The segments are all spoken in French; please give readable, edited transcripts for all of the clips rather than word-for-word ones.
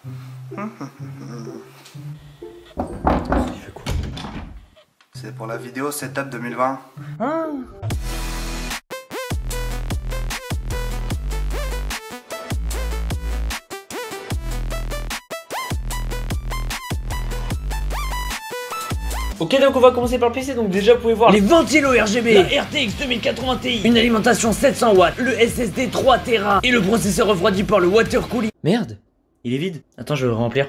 Il fait quoi? C'est pour la vidéo Setup 2020. Ah. Ok, donc on va commencer par le PC. Donc déjà vous pouvez voir les ventilos RGB, la RTX 2080 Ti, une alimentation 700 watts, le SSD 3 Tera et le processeur refroidi par le water cooling. Merde, il est vide. Attends, je vais le remplir.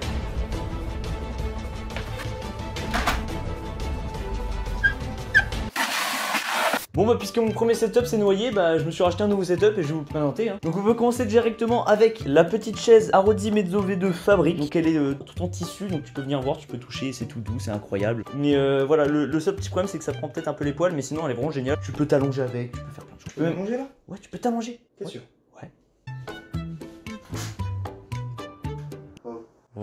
Bon bah puisque mon premier setup s'est noyé, bah je me suis racheté un nouveau setup et je vais vous le présenter. Donc on peut commencer directement avec la petite chaise Arodi Mezzo V2 Fabric. Donc elle est tout en tissu, donc tu peux venir voir, tu peux toucher, c'est tout doux, c'est incroyable. Mais voilà, le seul petit problème c'est que ça prend peut-être un peu les poils, mais sinon elle est vraiment géniale. Tu peux t'allonger avec, tu peux faire plein de choses. Tu peux manger là? Ouais, tu peux t'allonger. T'es sûr? Ouais. Oh.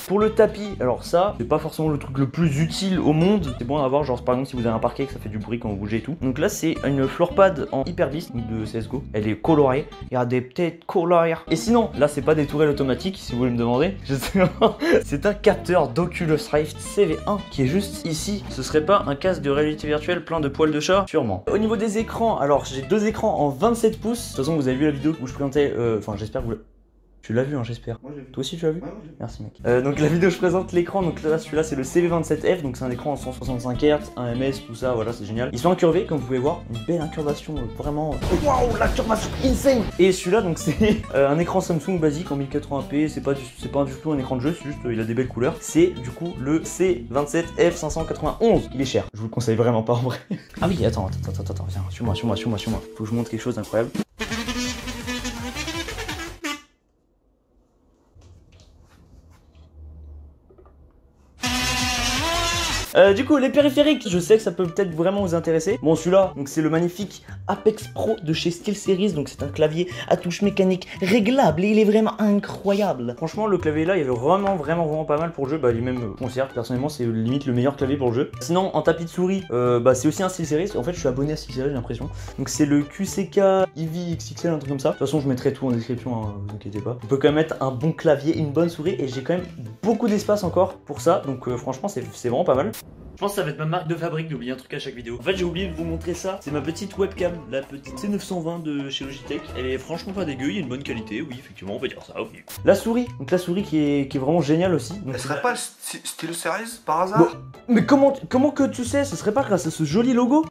Pour le tapis, alors ça, c'est pas forcément le truc le plus utile au monde. C'est bon à avoir, genre par exemple si vous avez un parquet que ça fait du bruit quand vous bougez et tout. Donc là c'est une floor pad en Hyper-Beast de CSGO. Elle est colorée, il y a des petites couleurs. Et sinon, là c'est pas des tourelles automatiques si vous voulez me demander. Je sais pas. C'est un capteur d'Oculus Rift CV1 qui est juste ici. Ce serait pas un casque de réalité virtuelle plein de poils de chat? Sûrement. Au niveau des écrans, alors j'ai deux écrans en 27 pouces. De toute façon vous avez vu la vidéo où je présentais, enfin j'espère que vous tu l'as vu, hein, j'espère. Moi j'ai vu. Toi aussi tu l'as vu? Ouais, moi j'ai vu. Merci mec. Donc la vidéo je présente l'écran, donc là celui-là c'est le CV27F, donc c'est un écran en 165 Hz, un ms, tout ça, voilà c'est génial. Ils sont incurvés comme vous pouvez voir, une belle incurvation, vraiment. Waouh, l'incurvation insane. Et celui-là donc c'est un écran Samsung basique en 1080p, c'est pas du tout un écran de jeu, c'est juste il a des belles couleurs. C'est du coup le C27F591. Il est cher, je vous le conseille vraiment pas en vrai. Ah oui, attends, viens, suis-moi. Faut que je vous montre quelque chose d'incroyable. Du coup les périphériques, je sais que ça peut peut-être vraiment vous intéresser. Bon celui-là, donc c'est le magnifique Apex Pro de chez SteelSeries. Donc c'est un clavier à touche mécanique réglable et il est vraiment incroyable. Franchement le clavier là il est vraiment pas mal pour le jeu. Bah lui-même je considère personnellement c'est limite le meilleur clavier pour le jeu. Sinon en tapis de souris, bah c'est aussi un SteelSeries. En fait je suis abonné à SteelSeries j'ai l'impression. Donc c'est le QCK EV XXL, un truc comme ça. De toute façon je mettrai tout en description, hein, vous inquiétez pas. On peut quand même mettre un bon clavier, une bonne souris et j'ai quand même beaucoup d'espace encore pour ça. Donc franchement c'est vraiment pas mal. Je pense que ça va être ma marque de fabrique d'oublier un truc à chaque vidéo. En fait j'ai oublié de vous montrer ça. C'est ma petite webcam, la petite C920 de chez Logitech. Elle est franchement pas dégueu, il y a une bonne qualité, oui effectivement on peut dire ça, oui. La souris, donc la souris qui est vraiment géniale aussi. Donc, elle serait pas le SteelSeries par hasard? Bon, mais comment que tu sais? Ce serait pas grâce à ce joli logo?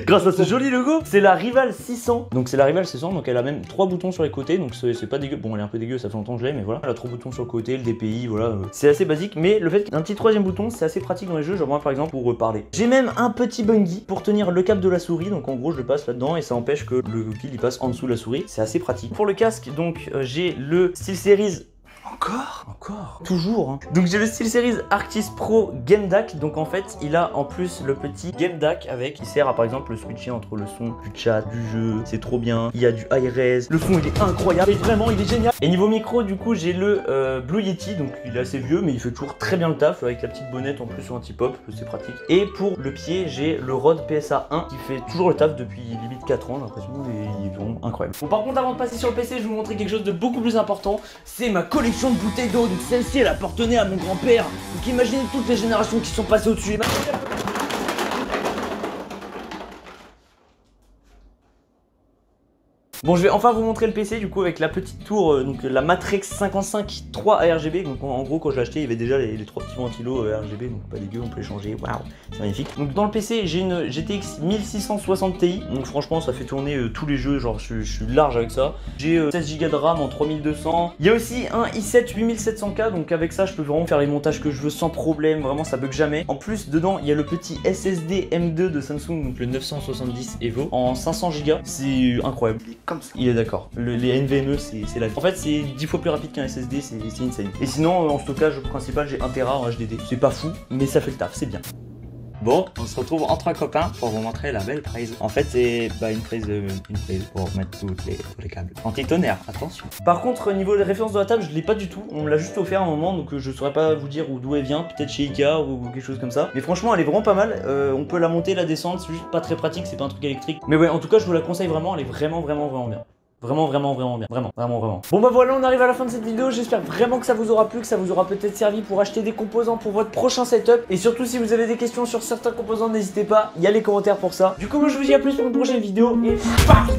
Grâce à ce joli logo, c'est la Rival 600. Donc c'est la Rival 600, donc elle a même 3 boutons sur les côtés, donc c'est pas dégueu. Bon elle est un peu dégueu, ça fait longtemps que je l'ai, mais voilà. Elle a 3 boutons sur le côté, le DPI, voilà. C'est assez basique, mais le fait qu'un petit troisième bouton, c'est assez pratique dans les jeux, genre moi par exemple pour parler. J'ai même un petit bungee pour tenir le câble de la souris, donc en gros je le passe là-dedans et ça empêche que le fil il passe en dessous de la souris. C'est assez pratique. Pour le casque, donc j'ai le SteelSeries. Encore toujours hein. Donc j'ai le SteelSeries Arctis Pro Game DAC. Donc en fait il a en plus le petit Game DAC avec qui sert à par exemple le switcher entre le son du chat, du jeu. C'est trop bien. Il y a du high res. Le son il est incroyable. Et vraiment il est génial. Et niveau micro du coup j'ai le Blue Yeti. Donc il est assez vieux mais il fait toujours très bien le taf. Avec la petite bonnette en plus anti-pop. C'est pratique. Et pour le pied j'ai le Rode PSA 1 qui fait toujours le taf depuis limite 4 ans j'ai l'impression. Et il est vraiment incroyable. Bon par contre avant de passer sur le PC je vais vous montrer quelque chose de beaucoup plus important. C'est ma collection de bouteilles d'eau. Donc celle-ci elle appartenait à mon grand-père. Donc imaginez toutes les générations qui sont passées au-dessus. Bon je vais enfin vous montrer le PC du coup avec la petite tour, donc la Matrix 55 3 RGB. Donc en gros quand je l'ai acheté il y avait déjà les 3 petits ventilos RGB, donc pas dégueu, on peut les changer, waouh c'est magnifique. Donc dans le PC j'ai une GTX 1660 Ti, donc franchement ça fait tourner tous les jeux, genre je suis large avec ça. J'ai 16 Go de RAM en 3200. Il y a aussi un i7 8700K, donc avec ça je peux vraiment faire les montages que je veux sans problème, vraiment ça bug jamais. En plus dedans il y a le petit SSD M2 de Samsung, donc le 970 Evo en 500 Go, c'est incroyable. Il est d'accord. Les NVMe, c'est la vie. En fait, c'est 10 fois plus rapide qu'un SSD, c'est insane. Et sinon, en stockage principal, j'ai 1 Tera en HDD. C'est pas fou, mais ça fait le taf, c'est bien. Bon, on se retrouve entre copains pour vous montrer la belle prise. En fait, c'est une prise pour mettre tous les câbles. Anti-tonnerre, attention. Par contre, niveau des références de la table, je l'ai pas du tout. On me l'a juste offert à un moment, donc je saurais pas vous dire d'où elle vient. Peut-être chez Ikea ou quelque chose comme ça. Mais franchement, elle est vraiment pas mal. On peut la monter, la descendre. C'est juste pas très pratique, c'est pas un truc électrique. Mais ouais, en tout cas, je vous la conseille vraiment. Elle est vraiment bien. Vraiment bien. Vraiment. Bon bah voilà, on arrive à la fin de cette vidéo. J'espère vraiment que ça vous aura plu, que ça vous aura peut-être servi pour acheter des composants pour votre prochain setup. Et surtout, si vous avez des questions sur certains composants, n'hésitez pas, il y a les commentaires pour ça. Du coup, moi je vous dis à plus pour une prochaine vidéo et paf.